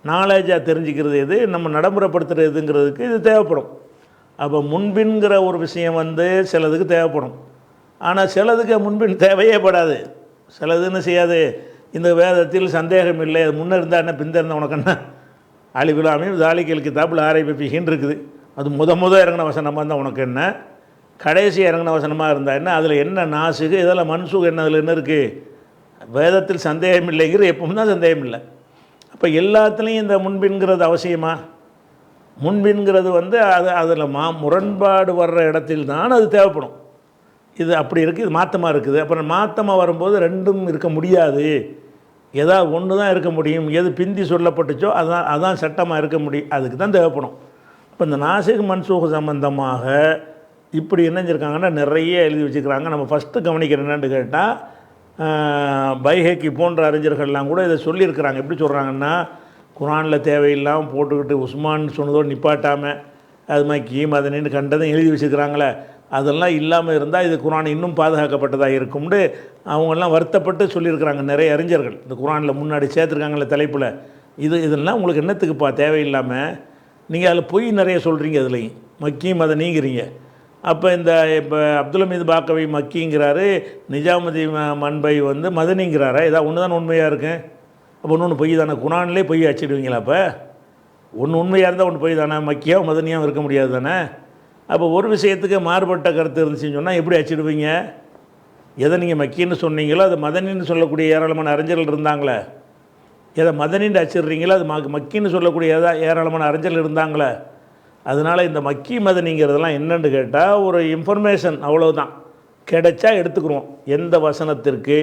[SPEAKER 2] நாலேஜாக தெரிஞ்சுக்கிறது எது, நம்ம நடைமுறைப்படுத்துகிறதுங்கிறதுக்கு இது தேவைப்படும். அப்போ முன்பின்கிற ஒரு விஷயம் வந்து சிலதுக்கு தேவைப்படும். ஆனால் சிலதுக்கு முன்பின் தேவையே படாது. சிலதுன்னு செய்யாது. இந்த வேதத்தில் சந்தேகம் இல்லை, அது முன்னே இருந்தால் என்ன பிந்த இருந்தால் உனக்கு என்ன, அலிபுலாமையும் தாலிக்கல் கிதாபில் ஆரைபிப்பிகின்னு இருக்குது. அது முத இறங்கின வசனமாக இருந்தால் உனக்கு என்ன, கடைசி இறங்கின வசனமாக இருந்தால் என்ன, அதில் என்ன நாசுகு, இதெல்லாம் மன்சுகு என்ன, அதில் என்ன இருக்குது? வேதத்தில் சந்தேகம் இல்லைங்கிற எப்பவும் தான் சந்தேகம் இல்லை. அப்போ இப்போ எல்லாத்துலேயும் இந்த முன்பின்கிறது அவசியமா? முன்பின்கிறது வந்து அதில் முரண்பாடு வர்ற இடத்தில் தான் அது தேவைப்படும். இது அப்படி இருக்குது, இது மாற்றமாக இருக்குது. அப்புறம் மாற்றமாக வரும்போது ரெண்டும் இருக்க முடியாது, ஏதாவது ஒன்று தான் இருக்க முடியும். எது பிந்தி சொல்லப்பட்டுச்சோ அதான் சட்டமாக இருக்க முடியும், அதுக்கு தான் தேவைப்படும். இப்போ இந்த நாசிக் மன்சூக் சம்பந்தமாக இப்படி என்ன செஞ்சுருக்காங்கன்னா நிறைய எழுதி வச்சுக்கிறாங்க. நம்ம ஃபஸ்ட்டு கவனிக்கிற என்னன்னு கேட்டால், பைஹக்கி போன்ற அறிஞர்கள்லாம் கூட இதை சொல்லியிருக்கிறாங்க. எப்படி சொல்கிறாங்கன்னா, குரானில் தேவையில்லாமல் போட்டுக்கிட்டு உஸ்மான் சொன்னதோடு நிப்பாட்டாமல் அது மக்கி மதனின்னு கண்டதும் எழுதி வச்சுக்கிறாங்களே, அதெல்லாம் இல்லாமல் இருந்தால் இது குரான் இன்னும் பாதுகாக்கப்பட்டதாக இருக்கும்னு அவங்கெல்லாம் வருத்தப்பட்டு சொல்லியிருக்கிறாங்க நிறைய அறிஞர்கள். இந்த குரானில் முன்னாடி சேர்த்துருக்காங்களே தலைப்பில், இதெல்லாம் உங்களுக்கு என்னத்துக்குப்பா தேவையில்லாமல், நீங்கள் அதில் பொய் நிறைய சொல்கிறீங்க, அதுலேயும் மக்கி மதனிங்கிறீங்க. அப்போ இப்போ அப்துல் ஹமீது பாக்கவி மக்கிங்கிறாரு, நிஜாமுதி மன்பை வந்து மதனிங்கிறாரா? ஏதாவது ஒன்று தான் உண்மையாக இருக்கு, அப்போ ஒன்று பொய் தானே? குரான்லேயே பொய் அச்சிடுவீங்களா? அப்போ ஒன்று உண்மையாக இருந்தால் ஒன்று பொய் தானே? மக்கியாவும் மதனியாகவும் இருக்க முடியாது தானே? அப்போ ஒரு விஷயத்துக்கு மாறுபட்ட கருத்து இருந்துச்சுன்னு சொன்னால் எப்படி அச்சிடுவீங்க? எதை நீங்கள் மக்கின்னு சொன்னீங்களோ அது மதனின்னு சொல்லக்கூடிய ஏராளமான அறிஞர்கள் இருந்தாங்களே, எதை மதனின்னு அச்சிடுறீங்களோ அது மக்கின்னு சொல்லக்கூடிய ஏராளமான அறிஞர்கள் இருந்தாங்களே. அதனால் இந்த மக்கி மதனிங்கிறதெல்லாம் என்னென்னு கேட்டால் ஒரு இன்ஃபர்மேஷன், அவ்வளவுதான். கிடைச்சா எடுத்துக்கிறோம். எந்த வசனத்திற்கு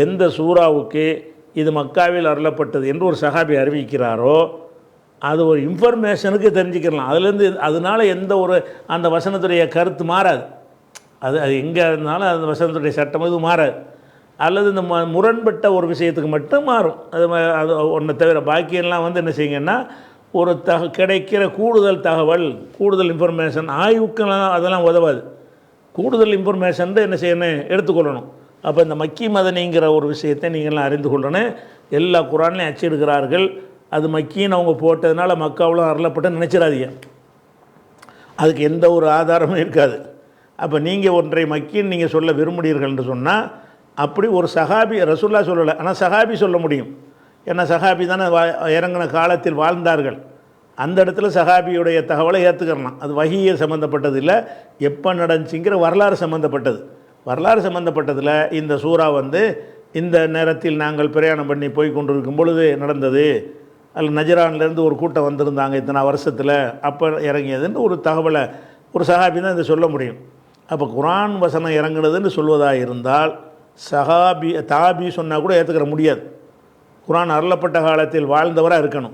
[SPEAKER 2] எந்த சூறாவுக்கு இது மக்காவில் அருளப்பட்டது என்று ஒரு சஹாபி அறிவிக்கிறாரோ அது ஒரு இன்ஃபர்மேஷனுக்கு தெரிஞ்சுக்கலாம். அதுலேருந்து அதனால் எந்த ஒரு அந்த வசனத்துடைய கருத்து மாறாது. அது எங்கே இருந்தாலும் அந்த வசனத்துடைய சட்டம் எதுவும் மாறாது. அல்லது இந்த முரண்பட்ட ஒரு விஷயத்துக்கு மட்டும் மாறும். அது ஒன்றை தவிர பாக்கியெல்லாம் வந்து என்ன செய்யுங்கன்னா, ஒரு கிடைக்கிற கூடுதல் தகவல், கூடுதல் இன்ஃபர்மேஷன், ஆய்வுக்கெல்லாம் அதெல்லாம் உதவாது. கூடுதல் இன்ஃபர்மேஷன் தான் என்ன செய்யணும், எடுத்துக்கொள்ளணும். அப்போ இந்த மக்கி மதனிங்கிற ஒரு விஷயத்தை நீங்கள்லாம் அறிந்து கொள்ளணும். எல்லா குரான்லையும் அச்சிடுகிறார்கள், அது மக்கின்னு அவங்க போட்டதுனால மக்காவில் அருளப்பட்டு நினச்சிடாதீங்க. அதுக்கு எந்த ஒரு ஆதாரமும் இருக்காது. அப்போ நீங்கள் ஒன்றை மக்கின்னு நீங்கள் சொல்ல விரும்புகிறீர்கள் என்று சொன்னால், அப்படி ஒரு சஹாபி, ரசூல்லா சொல்லலை, ஆனால் சஹாபி சொல்ல முடியும். ஏன்னா சஹாபி தானே இறங்கின காலத்தில் வாழ்ந்தார்கள். அந்த இடத்துல சஹாபியுடைய தகவலை ஏற்றுக்கலாம். அது வஹீயை சம்மந்தப்பட்டது இல்லை, எப்போ நடந்துச்சுங்கிற வரலாறு சம்மந்தப்பட்டது. வரலாறு சம்மந்தப்பட்டதில் இந்த சூறா வந்து இந்த நேரத்தில் நாங்கள் பிரயாணம் பண்ணி போய் கொண்டிருக்கும் பொழுது நடந்தது, அதில் நஜரான்லேருந்து ஒரு கூட்டம் வந்திருந்தாங்க இத்தனை வருஷத்தில், அப்போ இறங்கியதுன்னு ஒரு தகவலை ஒரு சஹாபி தான் இதை சொல்ல முடியும். அப்போ குரான் வசனம் இறங்குனதுன்னு சொல்வதாக இருந்தால் தாபி சொன்னால் கூட ஏற்றுக்கிற முடியாது. குரான் அருளப்பட்ட காலத்தில் வாழ்ந்தவராக இருக்கணும்.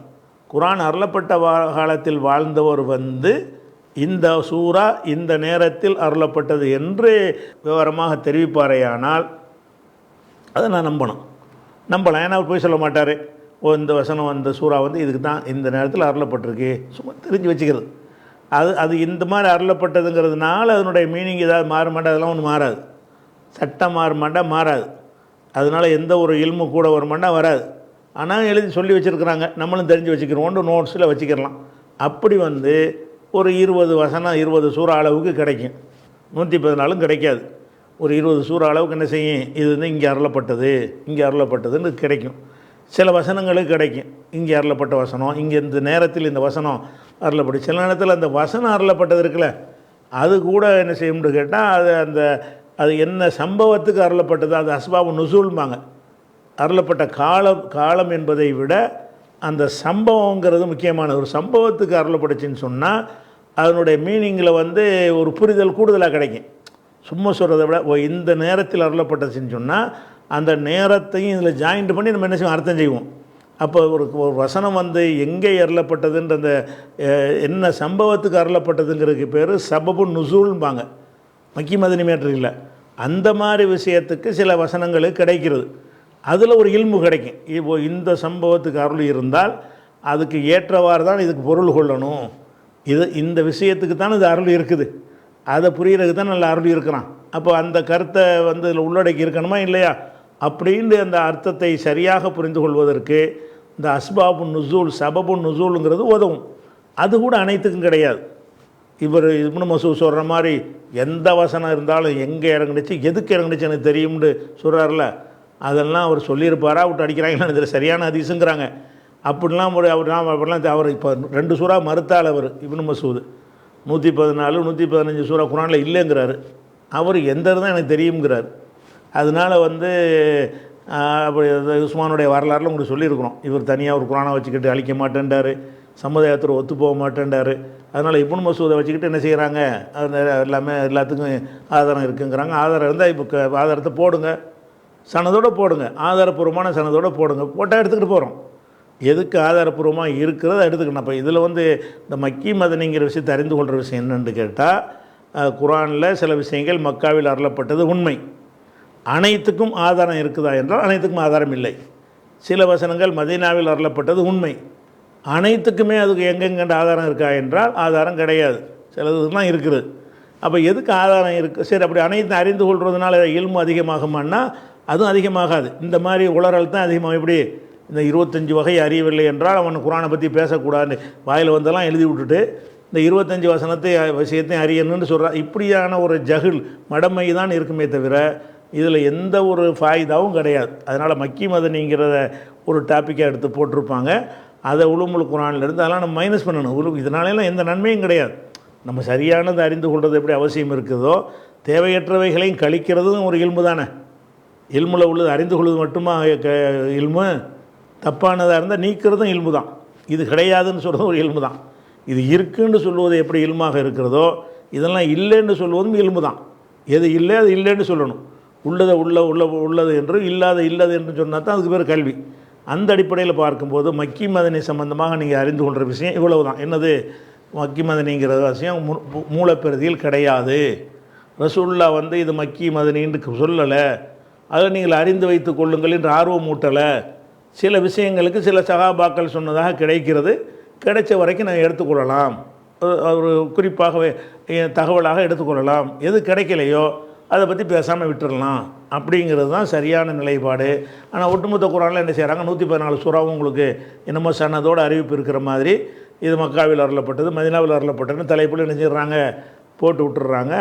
[SPEAKER 2] குரான் அருளப்பட்ட காலத்தில் வாழ்ந்தவர் வந்து இந்த சூரா இந்த நேரத்தில் அருளப்பட்டது என்று விவரமாக தெரிவிப்பாரேயானால் அதை நான் நம்பலாம். ஏன்னா அவர் போய் சொல்ல மாட்டார். இந்த வசனம் அந்த சூறா வந்து இதுக்கு தான் இந்த நேரத்தில் அருளப்பட்டிருக்கு, சும்மா தெரிஞ்சு வச்சுக்கிறது. அது இந்த மாதிரி அருளப்பட்டதுங்கிறதுனால அதனுடைய மீனிங் ஏதாவது மாறுமாட்டா, அதெல்லாம் ஒன்றும் மாறாது. சட்டம் மாறாது. அதனால் எந்த ஒரு இல்மு கூட வருமாட்டா வராது. ஆனால் எழுதி சொல்லி வச்சுருக்குறாங்க, நம்மளும் தெரிஞ்சு வச்சுக்கிறோன்னு நோட்ஸில் வச்சுக்கிறலாம். அப்படி வந்து ஒரு 20 வசனம் 20 சூறா அளவுக்கு கிடைக்கும். 114 கிடைக்காது. ஒரு 20 சூறா அளவுக்கு என்ன செய்யும், இது வந்து இங்கே அருளப்பட்டதுன்னு கிடைக்கும். சில வசனங்களுக்கு கிடைக்கும், இங்கே அருளப்பட்ட வசனம், இங்கே இந்த நேரத்தில் இந்த வசனம் அருளப்பட்டு. சில நேரத்தில் அந்த வசனம் அருளப்பட்டது இருக்குல்ல, அது கூட என்ன செய்யும்னு கேட்டால் அது என்ன சம்பவத்துக்கு அருளப்பட்டது, அது அஸ்பாபு நுசூல்பாங்க. அருளப்பட்ட காலம் என்பதை விட அந்த சம்பவங்கிறது முக்கியமான ஒரு சம்பவத்துக்கு அருளப்பட்டுச்சின்னு சொன்னால் அதனுடைய மீனிங்கில் வந்து ஒரு புரிதல் கூடுதலாக கிடைக்கும். சும்மா சொல்கிறத விட இந்த நேரத்தில் அருளப்பட்டுச்சின்னு சொன்னால் அந்த நேரத்தையும் இதில் ஜாயிண்ட் பண்ணி நம்ம என்ன செய்வோம், அர்த்தம் செய்வோம். அப்போ ஒரு வசனம் வந்து எங்கே அருளப்பட்டதுன்ற அந்த என்ன சம்பவத்துக்கு அருளப்பட்டதுங்கிறதுக்கு பேர் சபபு நுசூல்பாங்க. மக்கி மதனி மேட்டர் இல்லை. அந்த மாதிரி விஷயத்துக்கு சில வசனங்களுக்கு கிடைக்கிறது. அதில் ஒரு இல்மு கிடைக்கும். இப்போ இந்த சம்பவத்துக்கு அருள் இருந்தால் அதுக்கு ஏற்றவாறு தான் இதுக்கு பொருள் கொள்ளணும். இந்த விஷயத்துக்கு தான் இது அருள் இருக்குது, அதை புரிகிறதுக்கு தான் நல்ல அருள் இருக்கிறான். அப்போ அந்த கருத்தை வந்து இதில் உள்ளடக்கி இருக்கணுமா இல்லையா அப்படின்னு அந்த அர்த்தத்தை சரியாக புரிந்து கொள்வதற்கு இந்த அஸ்பாபு நுசூல் சபபு நுசூலுங்கிறது உதவும். அது கூட அனைத்துக்கும் கிடையாது. இவர் இப்னு மசூத் சொல்கிற மாதிரி எந்த வசனம் இருந்தாலும் எங்கே இறங்குனுச்சு எதுக்கு இறங்குனுச்சு எனக்கு தெரியும்னு சொல்கிறார்ல, அதெல்லாம் அவர் சொல்லியிருப்பாரா விட்டு அடிக்கிறாங்கன்னு இதில் சரியான ஹதீஸுங்கிறாங்க. அப்படிலாம் அவர் இப்போ 2 சூறா மறுத்தாள் அவர் இப்னு மசூத். 114 115 சூறா குரானில் இல்லைங்கிறாரு. அவர் எந்த தான் எனக்கு தெரியுங்கிறார். அதனால் வந்து அப்படி உஸ்மானுடைய வரலாறுல உங்களுக்கு சொல்லியிருக்கிறோம். இவர் தனியாக ஒரு குரானை வச்சுக்கிட்டு அழிக்க மாட்டேன்டார், சமுதாயத்தில் ஒத்து போக மாட்டேன்டார். அதனால் இப்னு மசூதை வச்சுக்கிட்டு என்ன செய்கிறாங்க, அது எல்லாமே எல்லாத்துக்கும் ஆதாரம் இருக்குங்கிறாங்க. ஆதாரம் இருந்தால் இப்போ ஆதாரத்தை போடுங்க, சனதோடு போடுங்க, ஆதாரப்பூர்வமான சனதோடு போடுங்க, போட்டால் எடுத்துக்கிட்டு போகிறோம். எதுக்கு ஆதாரப்பூர்வமாக இருக்கிறத எடுத்துக்கணும். அப்போ இதில் இந்த மக்கி மதனிங்கிற விஷயத்தை அறிந்து கொள்கிற விஷயம் என்னென்னு கேட்டால், குரானில் சில விஷயங்கள் மக்காவில் அருளப்பட்டது உண்மை. அனைத்துக்கும் ஆதாரம் இருக்குதா என்றால் அனைத்துக்கும் ஆதாரம் இல்லை. சில வசனங்கள் மதீனாவில் அருளப்பட்டது உண்மை. அனைத்துக்குமே அதுக்கு எங்கெங்கண்ட ஆதாரம் இருக்கா என்றால் ஆதாரம் கிடையாது, சிலதுலாம் இருக்குது. அப்போ எதுக்கு ஆதாரம் இருக்குது? சரி, அப்படி அனைத்து அறிந்து கொள்வதனால இல்மு அதிகமாகுமான்னா அதுவும் அதிகமாகாது. இந்த மாதிரி உளறல் தான் அதிகமாக. இப்படி இந்த 25 வகை அறியவில்லை என்றால் அவன் குரானை பற்றி பேசக்கூடாதுன்னு வாயில் வந்தெல்லாம் எழுதி விட்டுட்டு இந்த 25 விஷயத்தையும் அறியணும்னு சொல்கிறான். இப்படியான ஒரு ஜஹில் மடமை தான் இருக்குமே தவிர இதில் எந்த ஒரு ஃபாயிதாவும் கிடையாது. அதனால் மக்கி மதனிங்கிறத ஒரு டாப்பிக்காக எடுத்து போட்டிருப்பாங்க. அதை உலுமுல் குரான்லேருந்து அதெல்லாம் நம்ம மைனஸ் பண்ணணும். இதனாலலாம் எந்த நன்மையும் கிடையாது. நம்ம சரியானதை அறிந்து கொள்வது எப்படி அவசியம் இருக்குதோ, தேவையற்றவைகளையும் கழிக்கிறதும் ஒரு இல்மு தானே. இல்முல உள்ளது அறிந்து கொள்வது மட்டுமா இல்மு? தப்பானதாக இருந்தால் நீக்கிறதும் இல்மு தான். இது கிடையாதுன்னு சொல்கிறதும் ஒரு இல்மு தான். இது இருக்குன்னு சொல்லுவது எப்படி இல்மாக இருக்கிறதோ, இதெல்லாம் இல்லைன்னு சொல்லுவதும் இல்மு தான். எது இல்லை அது இல்லைன்னு சொல்லணும். உள்ளதை உள்ளது என்று, இல்லது என்று சொன்னால் தான் அதுக்கு பேர் கல்வி. அந்த அடிப்படையில் பார்க்கும்போது மக்கி மதனி சம்பந்தமாக நீங்கள் அறிந்து கொள்கிற விஷயம் இவ்வளவு தான். என்னது? மக்கி மதனிங்கிற விஷயம் மூலப்பிரதியில் கிடையாது. ரசூல்லா இது மக்கி மதனின்னு சொல்லலை. அதை நீங்கள் அறிந்து வைத்து கொள்ளுங்கள் என்று ஆர்வம் ஊட்டலை. சில விஷயங்களுக்கு சில சகாபாக்கள் சொன்னதாக கிடைக்கிறது. கிடைச்ச வரைக்கும் நான் எடுத்துக்கொள்ளலாம், ஒரு குறிப்பாக தகவலாக எடுத்துக்கொள்ளலாம். எது கிடைக்கலையோ அதை பற்றி பேசாமல் விட்டுடலாம். அப்படிங்கிறது தான் சரியான நிலைப்பாடு. ஆனால் ஒட்டுமொத்த குரானில் என்ன செய்கிறாங்க, 114 சூறாவும் உங்களுக்கு என்னமோ சன்னதோடு அறிவிப்பு இருக்கிற மாதிரி இது மக்காவில் அருளப்பட்டது, மதீனாவில் அருளப்பட்டதுன்னு தலைப்பில் என்ன செய்கிறாங்க, போட்டு விட்டுடுறாங்க.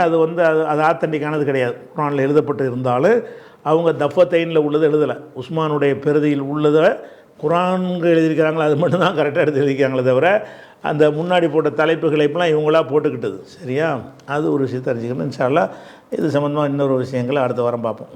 [SPEAKER 2] அது ஆத்தண்டிக்கானது கிடையாது. குரானில் எழுதப்பட்டு இருந்தாலும் அவங்க தஃபத்தைனில் உள்ளது எழுதலை. உஸ்மானுடைய பெருதியில் உள்ளதை குரான்கள் எழுதியிருக்கிறாங்களா, அது மட்டும்தான் கரெக்டாக எடுத்து எழுதிக்கிறாங்களே தவிர அந்த முன்னாடி போட்ட தலைப்புகளை இப்பெல்லாம் இவங்களாக போட்டுக்கிட்டது. சரியா? அது ஒரு விஷயத்தை அறிஞ்சிக்கணும். இன்ஷா அல்லாஹ் இது சம்மந்தமாக இன்னொரு விஷயங்களை அடுத்த வாரம் பார்ப்போம்.